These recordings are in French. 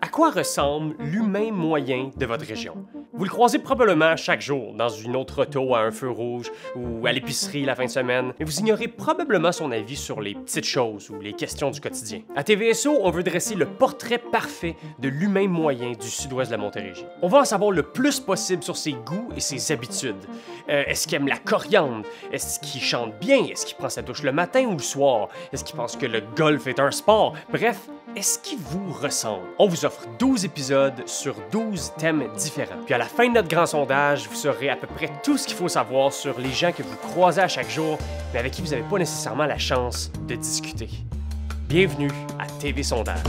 À quoi ressemble l'humain moyen de votre région? Vous le croisez probablement chaque jour dans une autre auto à un feu rouge ou à l'épicerie la fin de semaine, mais vous ignorez probablement son avis sur les petites choses ou les questions du quotidien. À TVSO, on veut dresser le portrait parfait de l'humain moyen du sud-ouest de la Montérégie. On va en savoir le plus possible sur ses goûts et ses habitudes. Est-ce qu'il aime la coriandre? Est-ce qu'il chante bien? Est-ce qu'il prend sa douche le matin ou le soir? Est-ce qu'il pense que le golf est un sport? Bref, est-ce qu'il vous ressemble? On vous offre 12 épisodes sur 12 thèmes différents. Puis à la fin de notre grand sondage, vous saurez à peu près tout ce qu'il faut savoir sur les gens que vous croisez à chaque jour, mais avec qui vous n'avez pas nécessairement la chance de discuter. Bienvenue à TV Sondage.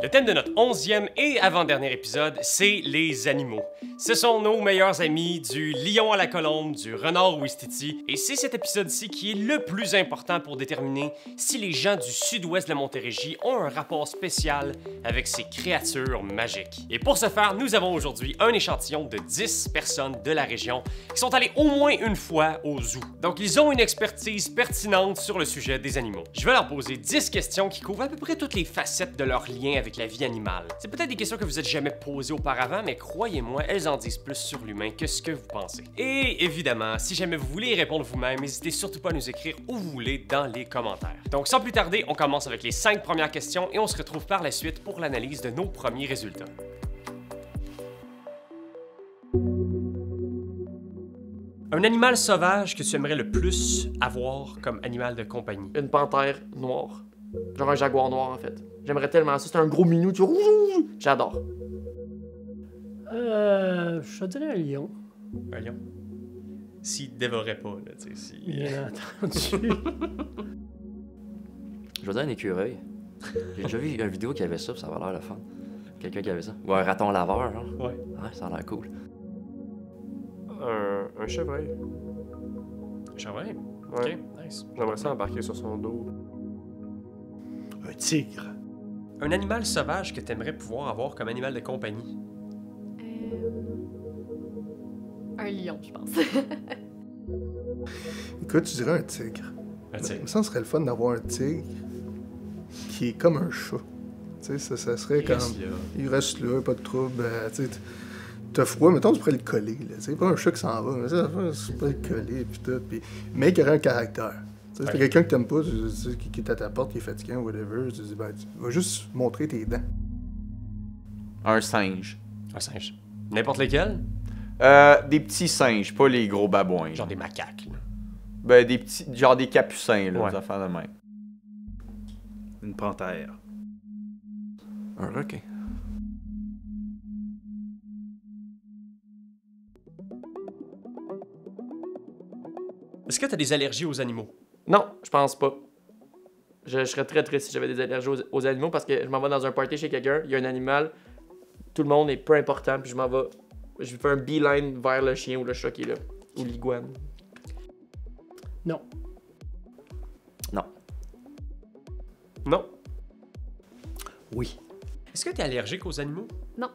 Le thème de notre 11e et avant-dernier épisode, c'est les animaux. Ce sont nos meilleurs amis, du lion à la colombe, du renard au ouistiti, et c'est cet épisode-ci qui est le plus important pour déterminer si les gens du sud-ouest de la Montérégie ont un rapport spécial avec ces créatures magiques. Et pour ce faire, nous avons aujourd'hui un échantillon de 10 personnes de la région qui sont allées au moins une fois au zoo. Donc ils ont une expertise pertinente sur le sujet des animaux. Je vais leur poser 10 questions qui couvrent à peu près toutes les facettes de leur lien avec la vie animale. C'est peut-être des questions que vous êtes jamais posées auparavant, mais croyez-moi, elles en disent plus sur l'humain que ce que vous pensez. Et évidemment, si jamais vous voulez y répondre vous-même, n'hésitez surtout pas à nous écrire où vous voulez dans les commentaires. Donc sans plus tarder, on commence avec les 5 premières questions et on se retrouve par la suite pour l'analyse de nos premiers résultats. Un animal sauvage que tu aimerais le plus avoir comme animal de compagnie? Une panthère noire. Genre un jaguar noir, en fait. J'aimerais tellement ça. C'est un gros minou, tu vois. J'adore. Je te dirais un lion. Un lion? S'il dévorait pas, là, tu sais, si... Bien entendu. Je veux dire un écureuil. J'ai déjà vu une vidéo qui avait ça, puis ça avait l'air le fun. Quelqu'un qui avait ça. Ou un raton laveur, genre. Ouais. Ouais, ça a l'air cool. Un chevreuil. Un chevreuil? Ouais. Ok, nice. J'aimerais ça embarquer sur son dos. Un tigre. Un animal sauvage que tu aimerais pouvoir avoir comme animal de compagnie? Un lion, je pense. Écoute, tu dirais un tigre. Un tigre. Ça serait le fun d'avoir un tigre qui est comme un chat. Tu sais, ça serait Il comme... reste là. Il reste là, pas de trouble. Tu sais, t'as froid, mettons, tu pourrais le coller. Là, tu sais, pas un chat qui s'en va, mais ça, tu pourrais le coller, puis tout. Puis... Mais qui aurait un caractère. Tu sais, Ouais. c'est quelqu'un que t'aimes pas, qui est à ta porte, qui est fatiguant, whatever. Tu dis, ben, tu vas juste montrer tes dents. Un singe. Un singe. N'importe lesquels? Des petits singes, pas les gros babouins. Genre des macaques, là. Ben, des petits, genre des capucins, là, Ouais. des affaires de même. Une panthère. Un requin. Est-ce que tu as des allergies aux animaux? Non, je pense pas. Je serais très triste si j'avais des allergies aux animaux parce que je m'en vais dans un party chez quelqu'un, il y a un animal, tout le monde est peu important, puis je fais un beeline vers le chien ou le chat qui est là. Ou l'iguane. Non. Non. Non. Oui. Est-ce que tu es allergique aux animaux? Non.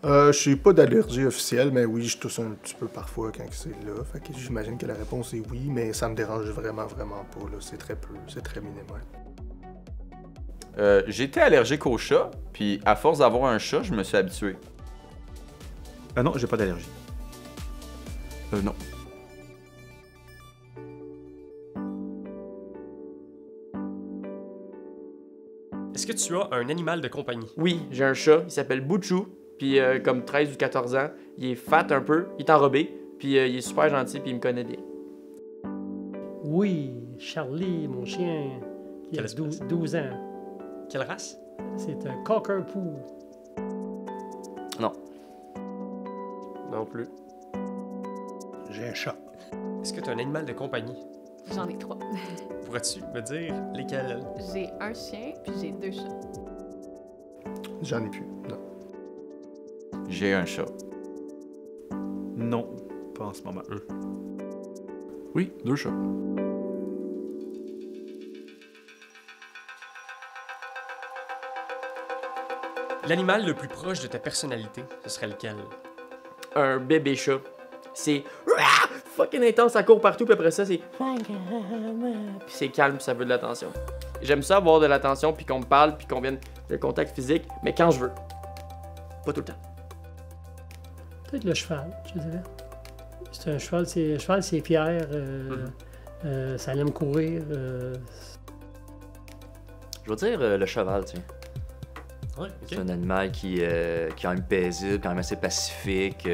Je suis pas d'allergie officielle, mais oui, je tousse un petit peu parfois quand c'est là. Fait que j'imagine que la réponse est oui, mais ça me dérange vraiment pas. Là. C'est très peu, c'est très minimal. J'étais allergique aux chats, puis à force d'avoir un chat, je me suis habitué. Ah non, j'ai pas d'allergie. Non. Est-ce que tu as un animal de compagnie? Oui, j'ai un chat, il s'appelle Bouchou, puis comme 13 ou 14 ans, il est fat un peu, il est enrobé, puis il est super gentil, puis il me connaît bien. Oui, Charlie, mon chien, qui Quelle a espèce? 12 ans. Quelle race? C'est un cockapoo. Non. Non plus. J'ai un chat. Est-ce que tu as un animal de compagnie? J'en ai 3. Pourrais-tu me dire lesquels? J'ai un chien, puis j'ai 2 chats. J'en ai plus, non. J'ai un chat. Non, pas en ce moment. Oui, 2 chats. L'animal le plus proche de ta personnalité, ce serait lequel? Un bébé chat. C'est fucking intense, ça court partout, puis après ça, c'est. Puis c'est calme, puis ça veut de l'attention. J'aime ça avoir de l'attention, puis qu'on me parle, puis qu'on vienne le contact physique, mais quand je veux. Pas tout le temps. Peut-être le cheval, je dirais. C'est un cheval, c'est fier, ça aime courir. Je vais dire le cheval, tiens. Ouais, C'est un animal qui est quand même paisible, quand même assez pacifique,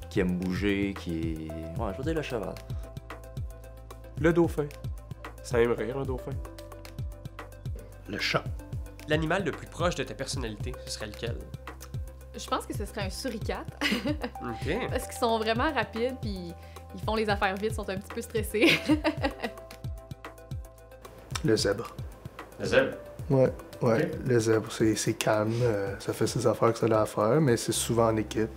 qui aime bouger, qui est... Ouais, je vais dire le cheval. Le dauphin. Ça aime rire, un dauphin. Le chat. L'animal le plus proche de ta personnalité, ce serait lequel? Je pense que ce serait un suricate. Ok. Parce qu'ils sont vraiment rapides, puis ils font les affaires vite, sont un petit peu stressés. Le zèbre. Le zèbre? Ouais, ouais. Ok. Le zèbre, c'est calme, ça fait ses affaires que ça a à faire, mais c'est souvent en équipe.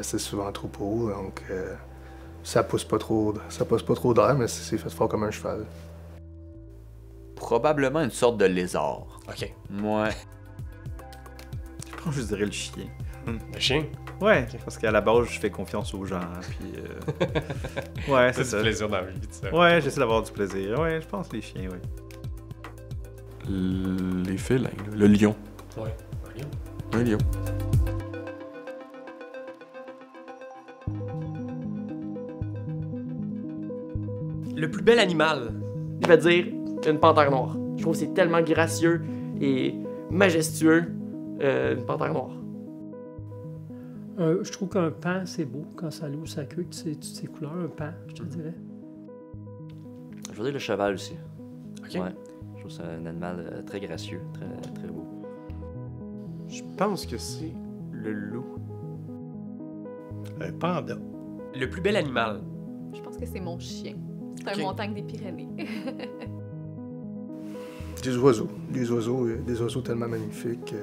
C'est souvent en troupeau, donc ça pousse pas trop d'air, mais c'est fait fort comme un cheval. Probablement une sorte de lézard. Ok. Ouais. Je pense que je dirais le chien. Le chien? Ouais, parce qu'à la base, je fais confiance aux gens, puis... ouais, c'est C'est ça. du plaisir dans la vie, tu sais. Ouais, j'essaie d'avoir du plaisir. Ouais, je pense les chiens, oui. Les félins, là. Le lion. Ouais. Un lion. Le plus bel animal. Je vais dire une panthère noire. Je trouve que c'est tellement gracieux et majestueux, une panthère noire. Je trouve qu'un pan, c'est beau quand ça loue sa queue, toutes ses couleurs, un pan, je te dirais. Je vais dire le cheval aussi. Ok. Ouais. Je trouve que c'est un animal très gracieux, très, très beau. Je pense que c'est le loup. Un panda. Le plus bel animal. Je pense que c'est mon chien. C'est Ok. un montagne des Pyrénées. Des oiseaux. Des oiseaux tellement magnifiques.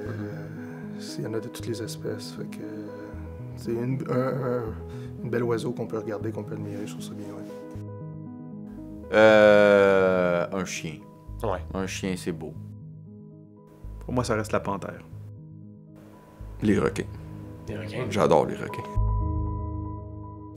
Il y en a de toutes les espèces. Fait que c'est une belle oiseau qu'on peut regarder, qu'on peut admirer, je trouve ça bien, ouais. Un chien. Ouais. Un chien, c'est beau. Pour moi, ça reste la panthère. Les requins. Des requins. J'adore les requins.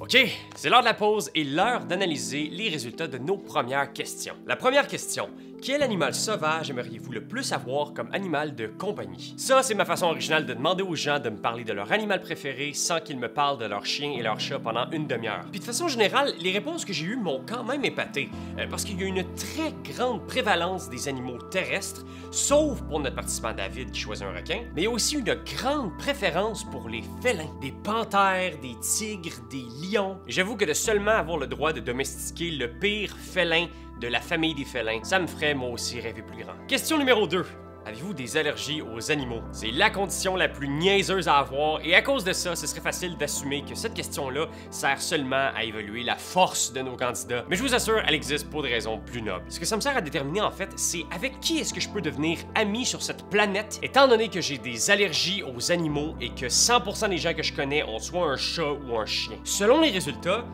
OK, c'est l'heure de la pause et l'heure d'analyser les résultats de nos premières questions. La première question, quel animal sauvage aimeriez-vous le plus avoir comme animal de compagnie? Ça, c'est ma façon originale de demander aux gens de me parler de leur animal préféré sans qu'ils me parlent de leur chien et leur chat pendant une demi-heure. Puis de façon générale, les réponses que j'ai eues m'ont quand même épaté, parce qu'il y a une très grande prévalence des animaux terrestres, sauf pour notre participant David qui choisit un requin, mais il y a aussi une grande préférence pour les félins, des panthères, des tigres, des lions. Et j'avoue que de seulement avoir le droit de domestiquer le pire félin de la famille des félins, ça me ferait moi aussi rêver plus grand. Question numéro 2. Avez-vous des allergies aux animaux? C'est la condition la plus niaiseuse à avoir et à cause de ça, ce serait facile d'assumer que cette question-là sert seulement à évaluer la force de nos candidats. Mais je vous assure, elle existe pour des raisons plus nobles. Ce que ça me sert à déterminer en fait, c'est avec qui est-ce que je peux devenir ami sur cette planète, étant donné que j'ai des allergies aux animaux et que 100% des gens que je connais ont soit un chat ou un chien. Selon les résultats,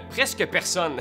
presque personne.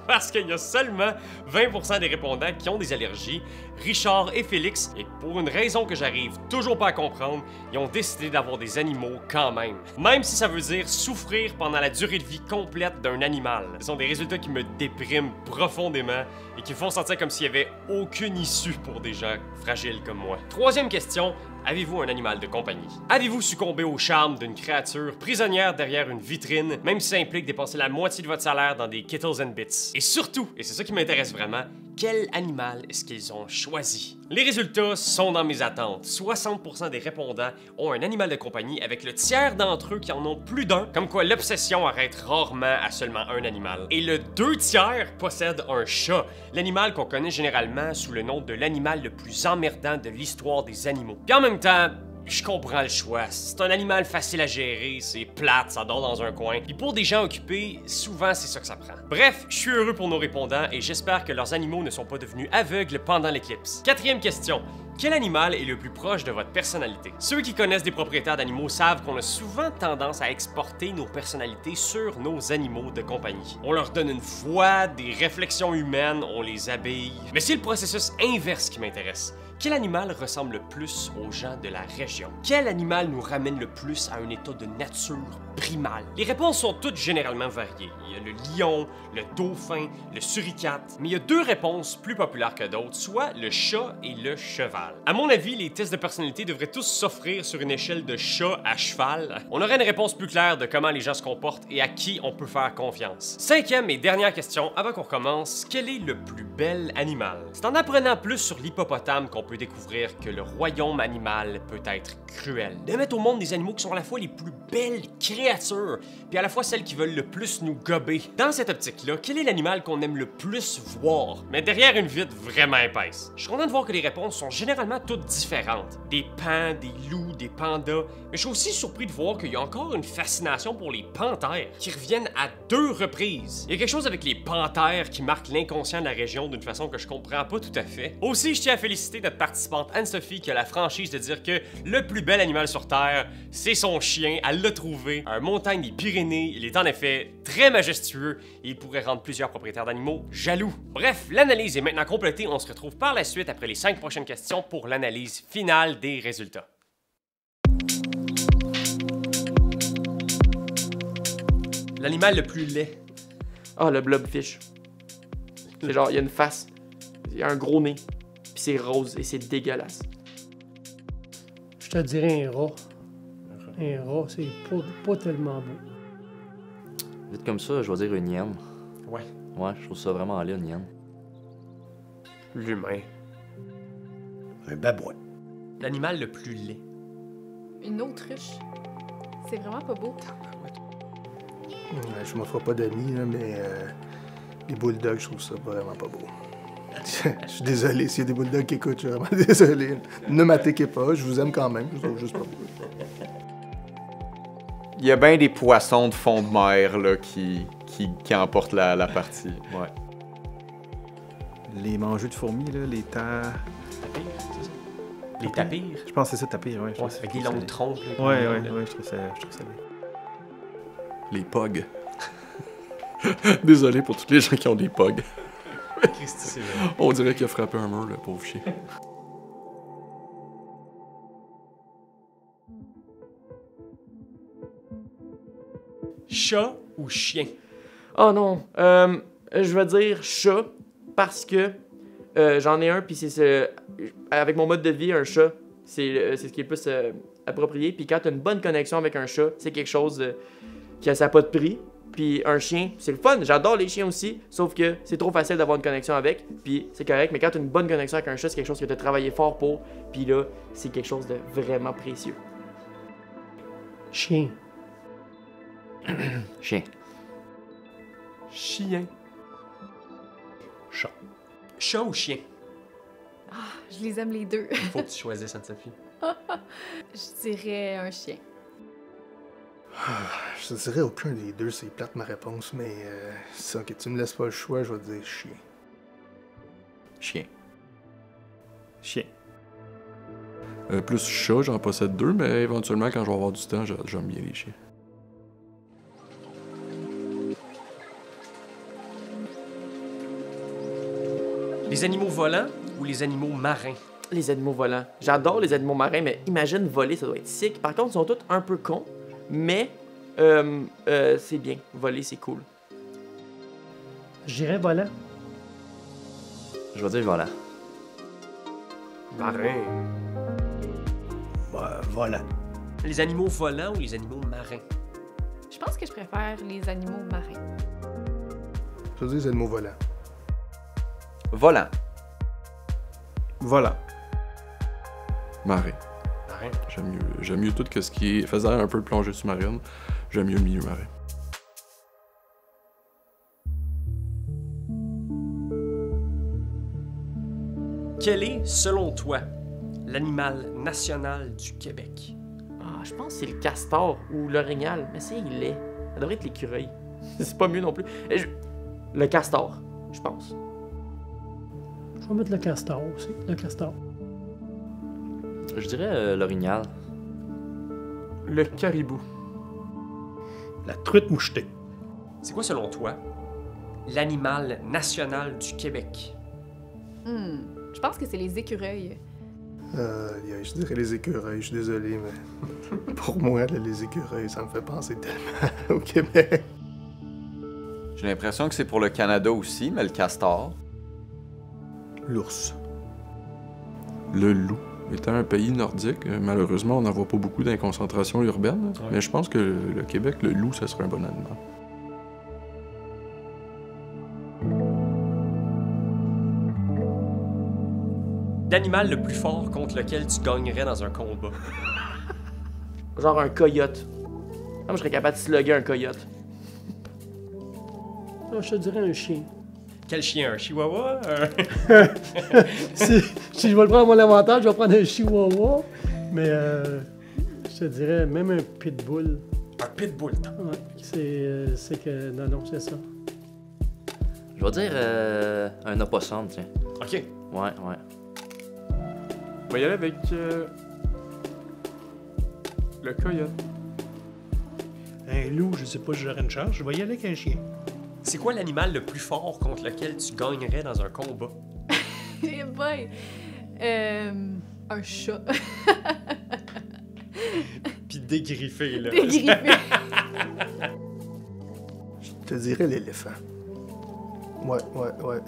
Parce qu'il y a seulement 20% des répondants qui ont des allergies. Richard et Félix, et pour une raison que j'arrive toujours pas à comprendre, ils ont décidé d'avoir des animaux quand même. Même si ça veut dire souffrir pendant la durée de vie complète d'un animal. Ce sont des résultats qui me dépriment profondément et qui me font sentir comme s'il y avait aucune issue pour des gens fragiles comme moi. Troisième question. Avez-vous un animal de compagnie? Avez-vous succombé au charme d'une créature prisonnière derrière une vitrine, même si ça implique dépenser la moitié de votre salaire dans des Kittles and Bits? Et surtout, et c'est ça qui m'intéresse vraiment, quel animal est-ce qu'ils ont choisi? Les résultats sont dans mes attentes. 60% des répondants ont un animal de compagnie, avec le tiers d'entre eux qui en ont plus d'un, comme quoi l'obsession arrête rarement à seulement un animal. Et le 2/3 possède un chat, l'animal qu'on connaît généralement sous le nom de l'animal le plus emmerdant de l'histoire des animaux. Puis en même temps, je comprends le choix. C'est un animal facile à gérer, c'est plate, ça dort dans un coin. Et pour des gens occupés, souvent c'est ça que ça prend. Bref, je suis heureux pour nos répondants et j'espère que leurs animaux ne sont pas devenus aveugles pendant l'éclipse. Quatrième question. Quel animal est le plus proche de votre personnalité? Ceux qui connaissent des propriétaires d'animaux savent qu'on a souvent tendance à exporter nos personnalités sur nos animaux de compagnie. On leur donne une voix, des réflexions humaines, on les habille. Mais c'est le processus inverse qui m'intéresse. Quel animal ressemble le plus aux gens de la région? Quel animal nous ramène le plus à un état de nature primale? Les réponses sont toutes généralement variées. Il y a le lion, le dauphin, le suricate, mais il y a deux réponses plus populaires que d'autres, soit le chat et le cheval. À mon avis, les tests de personnalité devraient tous s'offrir sur une échelle de chat à cheval. On aurait une réponse plus claire de comment les gens se comportent et à qui on peut faire confiance. Cinquième et dernière question, avant qu'on recommence, quel est le plus bel animal? C'est en apprenant plus sur l'hippopotame qu'on peut découvrir que le royaume animal peut être cruel. De mettre au monde des animaux qui sont à la fois les plus belles créatures, puis à la fois celles qui veulent le plus nous gober. Dans cette optique-là, quel est l'animal qu'on aime le plus voir, mais derrière une vitre vraiment épaisse? Je suis content de voir que les réponses sont généralement toutes différentes. Des pans, des loups, des pandas, mais je suis aussi surpris de voir qu'il y a encore une fascination pour les panthères, qui reviennent à 2 reprises. Il y a quelque chose avec les panthères qui marque l'inconscient de la région d'une façon que je comprends pas tout à fait. Aussi, je tiens à féliciter notre participante Anne-Sophie qui a la franchise de dire que le plus bel animal sur Terre, c'est son chien. Elle l'a trouvé à une montagne des Pyrénées. Il est en effet très majestueux et il pourrait rendre plusieurs propriétaires d'animaux jaloux. Bref, l'analyse est maintenant complétée. On se retrouve par la suite après les 5 prochaines questions pour l'analyse finale des résultats. L'animal le plus laid. Ah, le blobfish. C'est genre, il y a une face, il y a un gros nez, puis c'est rose et c'est dégueulasse. Je te dirais un rat. Un rat, c'est pas tellement beau. Vite comme ça, je vais dire une hyène. Ouais. Ouais, je trouve ça vraiment laid, une hyène. L'humain. Un babouin. L'animal le plus laid. Une autruche. C'est vraiment pas beau. Je me ferai pas d'amis, là, mais les bulldogs, je trouve ça vraiment pas beau. Je suis désolé s'il y a des bulldogs qui écoutent, je suis vraiment désolé. Ne m'attaquez pas, je vous aime quand même, je vous trouve juste pas beau. Il y a bien des poissons de fond de mer là, qui emportent la partie. Ouais. Les mangeux de fourmis, là, les Tapirs, c'est ça? Les tapirs? Je pense que c'est ça, tapir, ouais. Ouais, avec des longues trompes. là, Ouais, là. je trouve ça laid. Les pogs. Désolé pour tous les gens qui ont des pogs. Christy, c'est vrai. On dirait qu'il a frappé un mur, le pauvre chien. Chat ou chien? Oh non, je vais dire chat parce que j'en ai un, puis avec mon mode de vie, un chat, c'est ce qui est le plus approprié. Puis quand tu as une bonne connexion avec un chat, c'est quelque chose qui a pas de prix. Puis un chien, c'est le fun, j'adore les chiens aussi, sauf que c'est trop facile d'avoir une connexion avec, puis c'est correct, mais quand tu as une bonne connexion avec un chat, c'est quelque chose que tu as travaillé fort pour, puis là, c'est quelque chose de vraiment précieux. Chien. Chien. Chien. Chat. Chat ou chien? Je les aime les deux. Faut que tu choisisses, Anne-Sophie. Je dirais un chien. Je te dirais aucun des deux, c'est plate ma réponse, mais ça, que tu me laisses pas le choix, je vais te dire chien. Chien. Chien. Plus chat, j'en possède 2, mais éventuellement, quand je vais avoir du temps, j'aime bien les chiens. Les animaux volants ou les animaux marins? Les animaux volants. J'adore les animaux marins, mais imagine voler, ça doit être sick. Par contre, ils sont tous un peu cons, mais c'est bien. Voler, c'est cool. Je dirais volant. Je vais dire voilà. Marin. Volant. Les animaux volants ou les animaux marins? Je pense que je préfère les animaux marins. Je veux dire les animaux volants. Volant. Voilà. Marin. Marin. J'aime mieux tout ce qui est faisant un peu de plongée sous-marine. J'aime mieux le milieu marin. Quelle est, selon toi, l'animal national du Québec? Ah, je pense que c'est le castor ou l'orignal, mais c'est laid. Ça devrait être l'écureuil. C'est pas mieux non plus. Le castor, je pense. Je vais mettre le castor aussi. Le castor. Je dirais l'orignal. Le caribou. La truite mouchetée. C'est quoi, selon toi, l'animal national du Québec? Je pense que c'est les écureuils. Je dirais les écureuils, je suis désolé, mais pour moi, là, les écureuils, ça me fait penser tellement au Québec. J'ai l'impression que c'est pour le Canada aussi, mais le castor. L'ours. Le loup. Étant un pays nordique, malheureusement, on n'en voit pas beaucoup dans les concentrations urbaines. Mais je pense que le Québec, le loup, ça serait un bon animal. L'animal le plus fort contre lequel tu gagnerais dans un combat? Genre un coyote. Moi, je serais capable de slugger un coyote. Ah, je te dirais un chien. Quel chien? Un chihuahua? Si je vais le prendre à mon avantage, je vais prendre un chihuahua. Mais je te dirais même un pitbull. Un pitbull. Ouais, c'est que... Non, c'est ça. Je vais dire un opossum, tiens. OK. Ouais. On va y aller avec le coyote. Un loup, je sais pas si j'aurais une chance. Je vais y aller avec un chien. C'est quoi l'animal le plus fort contre lequel tu gagnerais dans un combat? Eh boy! Un chat. Puis dégriffé, là. Dégriffé. Je te dirais l'éléphant. Ouais.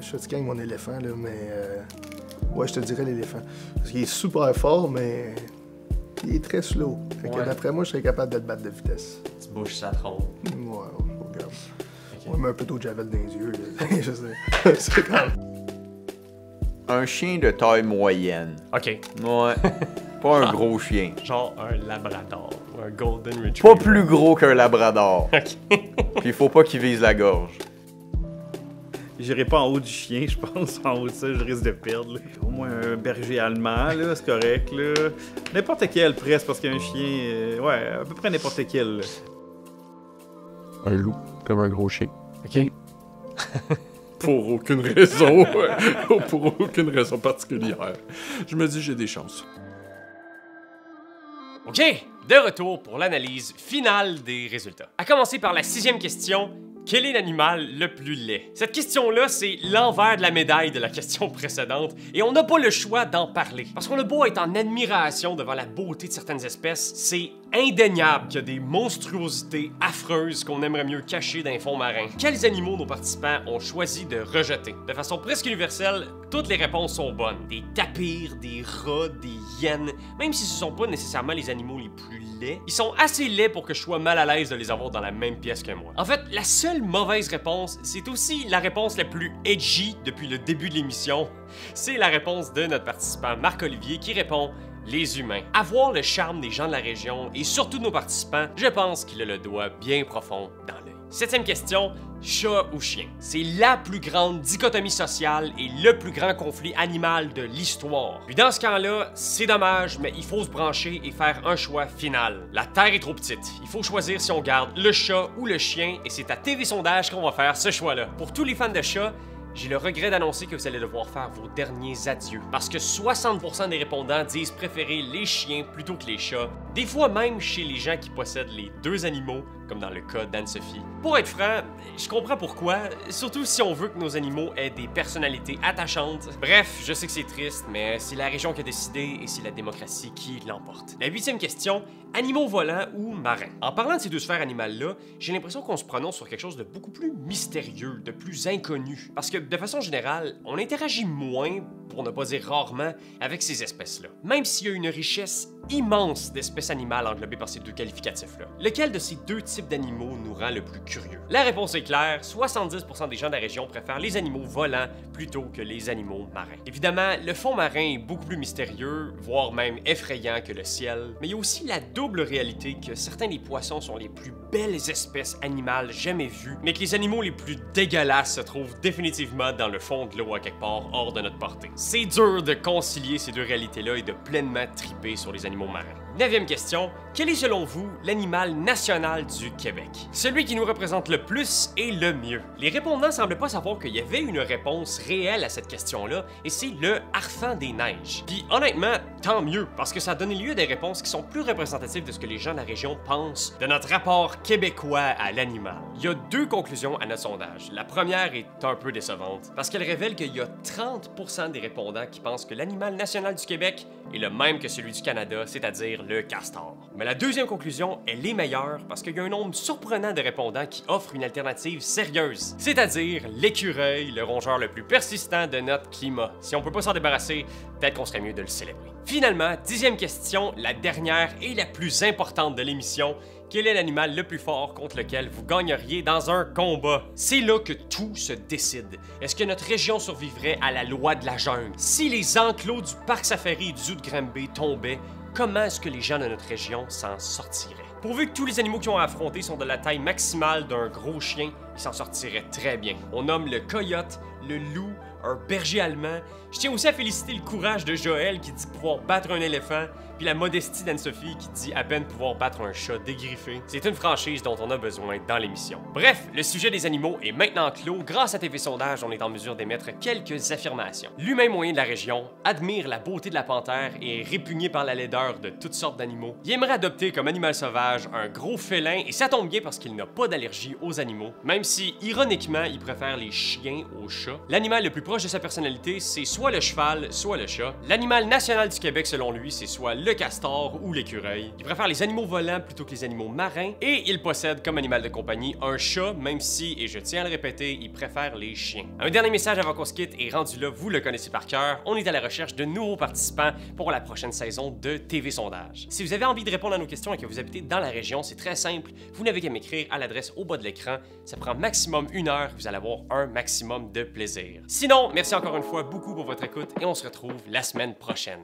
Je te gagne mon éléphant, là, mais... Ouais, je te dirais l'éléphant. Parce qu'il est super fort, mais... Il est très slow. Fait que d'après moi, je serais capable de le battre de vitesse. Tu bouges sa trompe. Ouais, regarde. Ouais, mais un peu d'eau de javel dans les yeux, là. Je sais. C'est quand même... Un chien de taille moyenne. OK. Ouais. Pas un gros chien. Genre un labrador ou un golden retriever. Pas plus gros qu'un labrador. OK. Puis il faut pas qu'il vise la gorge. J'irai pas en haut du chien, je pense. En haut de ça, je risque de perdre. Là. Au moins un berger allemand, là, c'est correct. Là. N'importe quel, presque, parce qu'un chien... ouais, à peu près n'importe quel. Là. Un loup, comme un gros chien. OK. Pour aucune raison. Pour aucune raison particulière. Je me dis j'ai des chances. OK, de retour pour l'analyse finale des résultats. À commencer par la 6e question. Quel est l'animal le plus laid? Cette question-là, c'est l'envers de la médaille de la question précédente, et on n'a pas le choix d'en parler. Parce qu'on a beau être en admiration devant la beauté de certaines espèces, c'est indéniable qu'il y a des monstruosités affreuses qu'on aimerait mieux cacher dans les fonds marins. Quels animaux nos participants ont choisi de rejeter? De façon presque universelle, toutes les réponses sont bonnes. Des tapirs, des rats, des hyènes, même si ce sont pas nécessairement les animaux les plus laids, ils sont assez laids pour que je sois mal à l'aise de les avoir dans la même pièce que moi. En fait, la seule mauvaise réponse, c'est aussi la réponse la plus edgy depuis le début de l'émission. C'est la réponse de notre participant Marc-Olivier qui répond « Les humains. Avoir le charme des gens de la région et surtout de nos participants, je pense qu'il a le doigt bien profond dans l'œil. » 7e question, chat ou chien? C'est la plus grande dichotomie sociale et le plus grand conflit animal de l'histoire. Puis dans ce cas-là, c'est dommage, mais il faut se brancher et faire un choix final. La Terre est trop petite. Il faut choisir si on garde le chat ou le chien et c'est à TV Sondage qu'on va faire ce choix-là. Pour tous les fans de chats, j'ai le regret d'annoncer que vous allez devoir faire vos derniers adieux. Parce que 60% des répondants disent préférer les chiens plutôt que les chats. Des fois même chez les gens qui possèdent les deux animaux, comme dans le cas d'Anne-Sophie. Pour être franc, je comprends pourquoi, surtout si on veut que nos animaux aient des personnalités attachantes. Bref, je sais que c'est triste, mais c'est la région qui a décidé et c'est la démocratie qui l'emporte. La 8e question, animaux volants ou marins? En parlant de ces deux sphères animales-là, j'ai l'impression qu'on se prononce sur quelque chose de beaucoup plus mystérieux, de plus inconnu. Parce que de façon générale, on interagit moins, pour ne pas dire rarement, avec ces espèces-là. Même s'il y a une richesse immense d'espèces animales englobées par ces deux qualificatifs-là. Lequel de ces deux types type d'animaux nous rend le plus curieux? La réponse est claire, 70% des gens de la région préfèrent les animaux volants plutôt que les animaux marins. Évidemment, le fond marin est beaucoup plus mystérieux, voire même effrayant que le ciel, mais il y a aussi la double réalité que certains des poissons sont les plus belles espèces animales jamais vues, mais que les animaux les plus dégueulasses se trouvent définitivement dans le fond de l'eau à quelque part hors de notre portée. C'est dur de concilier ces deux réalités-là et de pleinement triper sur les animaux marins. 9e question, quel est selon vous l'animal national du Québec? Celui qui nous représente le plus et le mieux. Les répondants semblent pas savoir qu'il y avait une réponse réelle à cette question-là, et c'est le harfang des neiges. Puis honnêtement, tant mieux, parce que ça a donné lieu à des réponses qui sont plus représentatives de ce que les gens de la région pensent de notre rapport québécois à l'animal. Il y a 2 conclusions à notre sondage. La première est un peu décevante, parce qu'elle révèle qu'il y a 30% des répondants qui pensent que l'animal national du Québec est le même que celui du Canada, c'est-à-dire le castor. Mais la deuxième conclusion, elle est meilleure parce qu'il y a un nombre surprenant de répondants qui offrent une alternative sérieuse, c'est-à-dire l'écureuil, le rongeur le plus persistant de notre climat. Si on peut pas s'en débarrasser, peut-être qu'on serait mieux de le célébrer. Finalement, 10e question, la dernière et la plus importante de l'émission. Quel est l'animal le plus fort contre lequel vous gagneriez dans un combat? C'est là que tout se décide. Est-ce que notre région survivrait à la loi de la jungle? Si les enclos du parc safari du zoo de Granby tombaient, comment est-ce que les gens de notre région s'en sortiraient? Pourvu que tous les animaux qui ont à affronter sont de la taille maximale d'un gros chien, ils s'en sortiraient très bien. On nomme le coyote, le loup, un berger allemand. Je tiens aussi à féliciter le courage de Joël qui dit pouvoir battre un éléphant, puis la modestie d'Anne-Sophie qui dit à peine pouvoir battre un chat dégriffé. C'est une franchise dont on a besoin dans l'émission. Bref, le sujet des animaux est maintenant clos. Grâce à TV Sondage, on est en mesure d'émettre quelques affirmations. L'humain moyen de la région admire la beauté de la panthère et est répugné par la laideur de toutes sortes d'animaux. Il aimerait adopter comme animal sauvage un gros félin et ça tombe bien parce qu'il n'a pas d'allergie aux animaux, même si, ironiquement, il préfère les chiens aux chats. L'animal le plus proche de sa personnalité, c'est soit le cheval, soit le chat. L'animal national du Québec, selon lui, c'est soit le castor ou l'écureuil. Il préfère les animaux volants plutôt que les animaux marins et il possède comme animal de compagnie un chat, même si, et je tiens à le répéter, il préfère les chiens. Un dernier message avant qu'on se quitte et rendu là, vous le connaissez par cœur, on est à la recherche de nouveaux participants pour la prochaine saison de TV Sondage. Si vous avez envie de répondre à nos questions et que vous habitez dans la région, c'est très simple, vous n'avez qu'à m'écrire à l'adresse au bas de l'écran. Ça prend maximum 1 heure, vous allez avoir un maximum de plaisir. Sinon, merci encore une fois beaucoup pour votre écoute et on se retrouve la semaine prochaine.